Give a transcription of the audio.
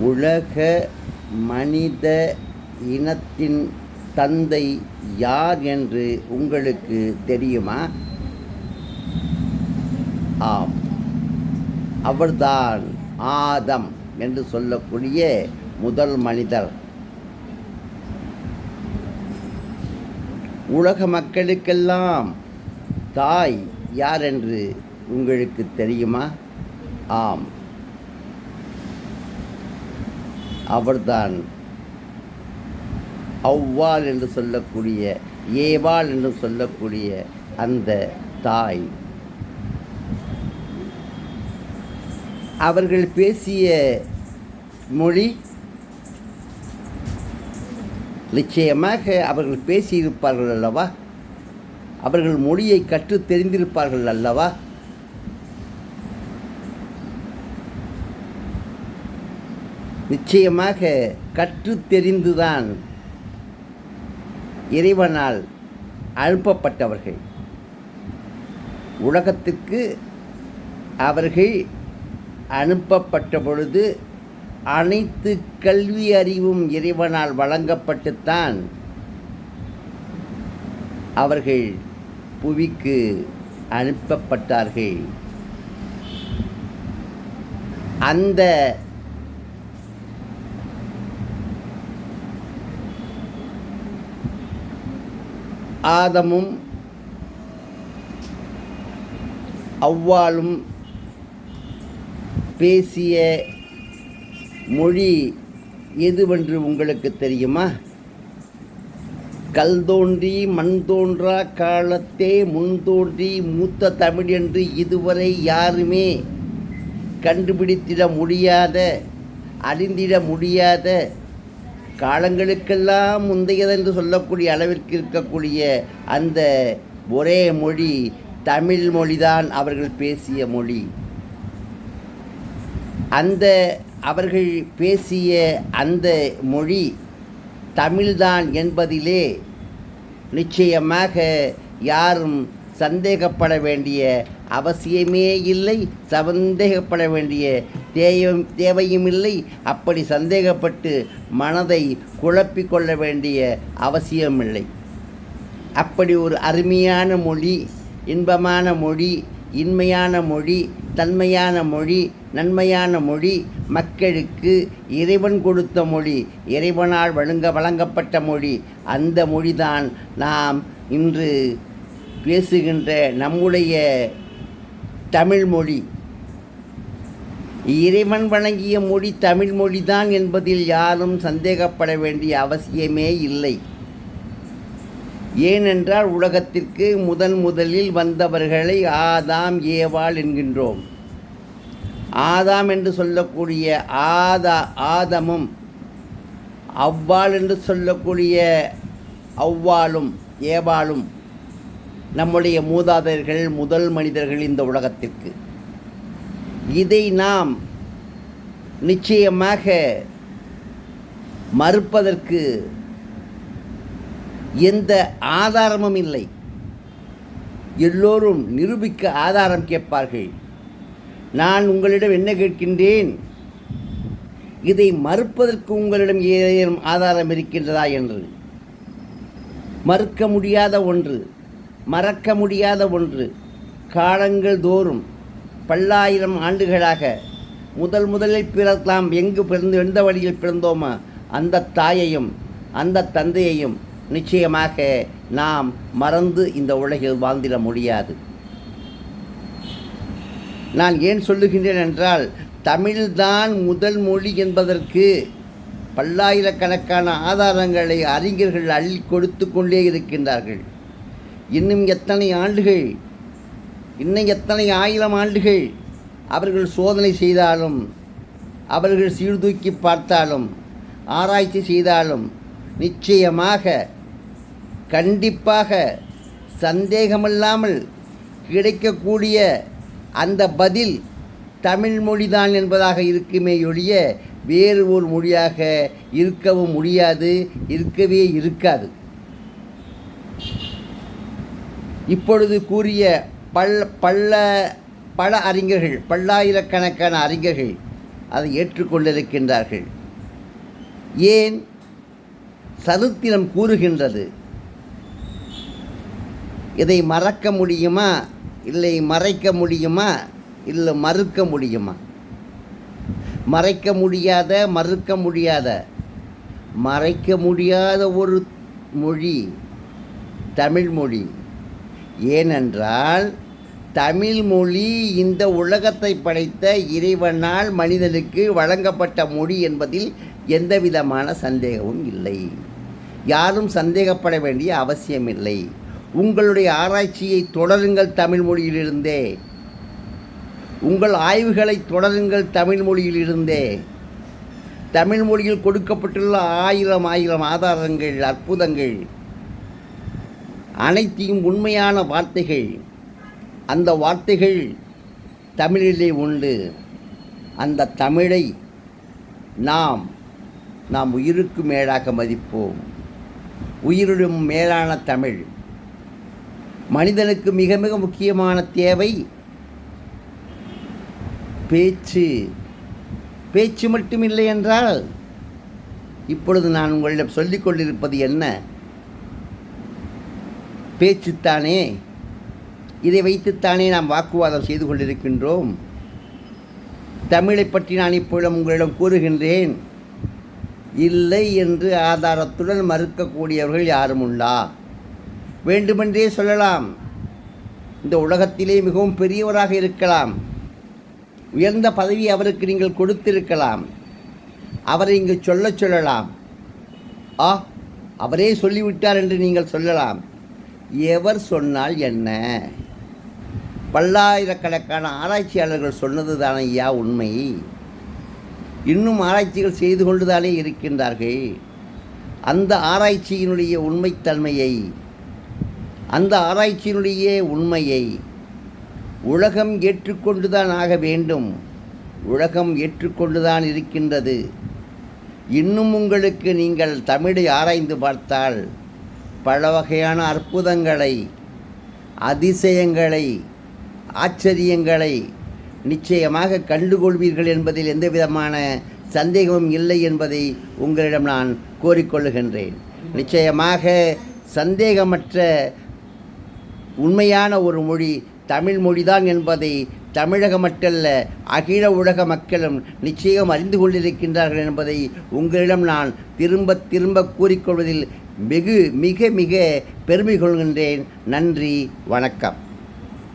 உலக மனித இனத்தின் தந்தை யார் என்று உங்களுக்கு தெரியுமா? ஆம், அவர்தான் ஆதம் என்று சொல்லக்கூடிய முதல் மனிதர். உலக மக்களுக்கெல்லாம் தாய் யார் என்று உங்களுக்கு தெரியுமா? ஆம், அவர்தான் அவ்வாள் என்று சொல்லக்கூடிய, ஏவாள் என்று சொல்லக்கூடிய அந்த தாய். அவர்கள் பேசிய மொழி நிச்சயமாக அவர்கள் பேசியிருப்பார்கள் அல்லவா? அவர்கள் மொழியை கற்று தெரிந்திருப்பார்கள் அல்லவா? நிச்சயமாக கற்று தெரிந்துதான் இறைவனால் அனுப்பப்பட்டவர்கள். உலகத்துக்கு அவர்கள் அனுப்பப்பட்ட பொழுது அனைத்து கல்வி அறிவும் இறைவனால் வழங்கப்பட்டுத்தான் அவர்கள் புவிக்கு அனுப்பப்பட்டார்கள். அந்த ஆதமும் அவ்வாளும் பேசிய மொழி எதுவென்று உங்களுக்கு தெரியுமா? கல் தோன்றி மண் தோன்றா காலத்தே முன் தோன்றி மூத்த தமிழ் என்று இதுவரை யாருமே கண்டுபிடித்திட முடியாத, அறிந்திட முடியாத, காலங்களுக்கெல்லாம் முந்தையதென்று சொல்லக்கூடிய அளவிற்கு இருக்கக்கூடிய அந்த ஒரே மொழி தமிழ் மொழிதான் அவர்கள் பேசிய மொழி. அந்த அவர்கள் பேசிய அந்த மொழி தமிழ்தான் என்பதிலே நிச்சயமாக யாரும் சந்தேகப்பட வேண்டிய அவசியமே இல்லை, சந்தேகப்பட வேண்டிய தேவையும் இல்லை. அப்படி சந்தேகப்பட்டு மனதை குழப்பிக்கொள்ள வேண்டிய அவசியமில்லை. அப்படி ஒரு அருமையான மொழி, இன்பமான மொழி, இன்மையான மொழி, தன்மையான மொழி, நன்மையான மொழி, மக்களுக்கு இறைவன் கொடுத்த மொழி, இறைவனால் வழங்கப்பட்ட மொழி. அந்த மொழிதான் நாம் இன்று பேசுகின்ற நம்முடைய தமிழ் மொழி. இறைவன் வழங்கிய மொழி தமிழ் மொழிதான் என்பதில் யாரும் சந்தேகப்பட வேண்டிய அவசியமே இல்லை. ஏனென்றால் உலகத்திற்கு முதலில் வந்தவர்களை ஆதாம் ஏவாள் என்கின்றோம். ஆதாம் என்று சொல்லக்கூடிய ஆதமும் அவ்வாள் என்று சொல்லக்கூடிய அவ்வாளும் ஏவாளும் நம்முடைய மூதாதையர்கள், முதல் மனிதர்கள் இந்த உலகத்திற்கு. இதை நாம் நிச்சயமாக மறுப்பதற்கு எந்த ஆதாரமும் இல்லை. எல்லோரும் நிரூபிக்க ஆதாரம் கேட்பார்கள். நான் உங்களிடம் என்ன கேட்கின்றேன்? இதை மறுப்பதற்கு உங்களிடம் ஏதேனும் ஆதாரம் இருக்கின்றதா என்று. மறுக்க முடியாத ஒன்று, மறக்க முடியாத ஒன்று. காலங்கள் தோறும் பல்லாயிரம் ஆண்டுகளாக முதலில் பிறக்கலாம், எங்கு பிறந்து எந்த வழியில் பிறந்தோமா அந்த தாயையும் அந்த தந்தையையும் நிச்சயமாக நாம் மறந்து இந்த உலகில் வாழ்ந்திட முடியாது. நான் ஏன் சொல்லுகின்றேன் என்றால், தமிழ்தான் முதல் மொழி என்பதற்கு பல்லாயிரக்கணக்கான ஆதாரங்களை அறிஞர்கள் அள்ளி கொடுத்து கொண்டே இருக்கின்றார்கள். இன்னும் எத்தனை ஆண்டுகள், இன்னும் எத்தனை ஆயிரம் ஆண்டுகள் அவர்கள் சோதனை செய்தாலும், அவர்கள் சீர்தூக்கி பார்த்தாலும், ஆராய்ச்சி செய்தாலும் நிச்சயமாக, கண்டிப்பாக, சந்தேகமில்லாமல் கிடைக்கக்கூடிய அந்த பதில் தமிழ் மொழிதான் என்பதாக இருக்குமே ஒழிய வேறு ஒரு மொழியாக இருக்கவும் முடியாது, இருக்கவே இருக்காது. இப்பொழுது கூறிய பல அறிஞர்கள், பல்லாயிரக்கணக்கான அறிஞர்கள் அதை ஏற்றுக்கொண்டிருக்கின்றார்கள். ஏன்? சரித்திரம் கூறுகின்றது. இதை மறக்க முடியுமா, இல்லை மறைக்க முடியுமா, இல்லை மறுக்க முடியுமா? மறைக்க முடியாத, மறுக்க முடியாத, மறைக்க முடியாத ஒரு மொழி தமிழ் மொழி. ஏனென்றால் தமிழ் மொழி இந்த உலகத்தை படைத்த இறைவனால் மனிதனுக்கு வழங்கப்பட்ட மொழி என்பதில் எந்த விதமான சந்தேகமும் இல்லை. யாரும் சந்தேகப்பட வேண்டிய அவசியமில்லை. உங்களுடைய ஆராய்ச்சியை தொடருங்கள் தமிழ் மொழியிலிருந்தே. உங்கள் ஆய்வுகளை தொடருங்கள் தமிழ் மொழியிலிருந்தே. தமிழ் மொழியில் கொடுக்கப்பட்டுள்ள ஆயிரம் ஆதாரங்கள், அற்புதங்கள் அனைத்தையும் உண்மையான வார்த்தைகள். அந்த வார்த்தைகள் தமிழிலே உண்டு. அந்த தமிழை நாம் உயிருக்கு மேலாக மதிப்போம். உயிரிடும் மேலான தமிழ். மனிதனுக்கு மிக மிக முக்கியமான தேவை பேச்சு. பேச்சு மட்டும் இல்லை என்றால் இப்பொழுது நான் உங்களிடம் சொல்லிக் கொண்டிருப்பது என்ன? பேச்சுத்தானே. இதை வைத்துத்தானே நாம் வாக்குவாதம் செய்து கொண்டிருக்கின்றோம். தமிழை பற்றி நான் இப்பொழுது உங்களிடம் கூறுகின்றேன். இல்லை என்று ஆதாரத்துடன் மறுக்கக்கூடியவர்கள் யாரும் உண்டா? வேண்டுமென்றே சொல்லலாம். இந்த உலகத்திலே மிகவும் பெரியவராக இருக்கலாம். உயர்ந்த பதவி அவருக்கு நீங்கள் கொடுத்திருக்கலாம். அவரை இங்கு சொல்லலாம். அவரே சொல்லிவிட்டார் என்று நீங்கள் சொல்லலாம். எவர் சொன்னால் என்ன? பல்லாயிரக்கணக்கான ஆராய்ச்சியாளர்கள் சொன்னது தானே ஐயா உண்மை. இன்னும் ஆராய்ச்சிகள் செய்து கொண்டுதானே இருக்கின்றார்கள். அந்த ஆராய்ச்சியினுடைய உண்மைத்தன்மையை, அந்த ஆராய்ச்சியினுடைய உண்மையை உலகம் ஏற்றுக்கொண்டுதான் ஆக வேண்டும். உலகம் ஏற்றுக்கொண்டுதான் இருக்கின்றது. இன்னும் உங்களுக்கு நீங்கள் தமிழை ஆராய்ந்து பார்த்தால் பல வகையான அற்புதங்களை, அதிசயங்களை, ஆச்சரியங்களை நிச்சயமாக கண்டுகொள்வீர்கள் என்பதில் எந்த விதமான சந்தேகமும் இல்லை என்பதை உங்களிடம் நான் கோரிக்கொள்ளுகின்றேன். நிச்சயமாக சந்தேகமற்ற உண்மையான ஒரு மொழி தமிழ் மொழிதான் என்பதை தமிழக மட்டுமல்ல அகில உலக மக்களும் நிச்சயம் அறிந்து கொண்டிருக்கின்றார்கள் என்பதை உங்களிடம் நான் திரும்ப திரும்ப கூறிக்கொள்வதில் மிக மிக பெருமை கொள்கின்றேன். நன்றி, வணக்கம்.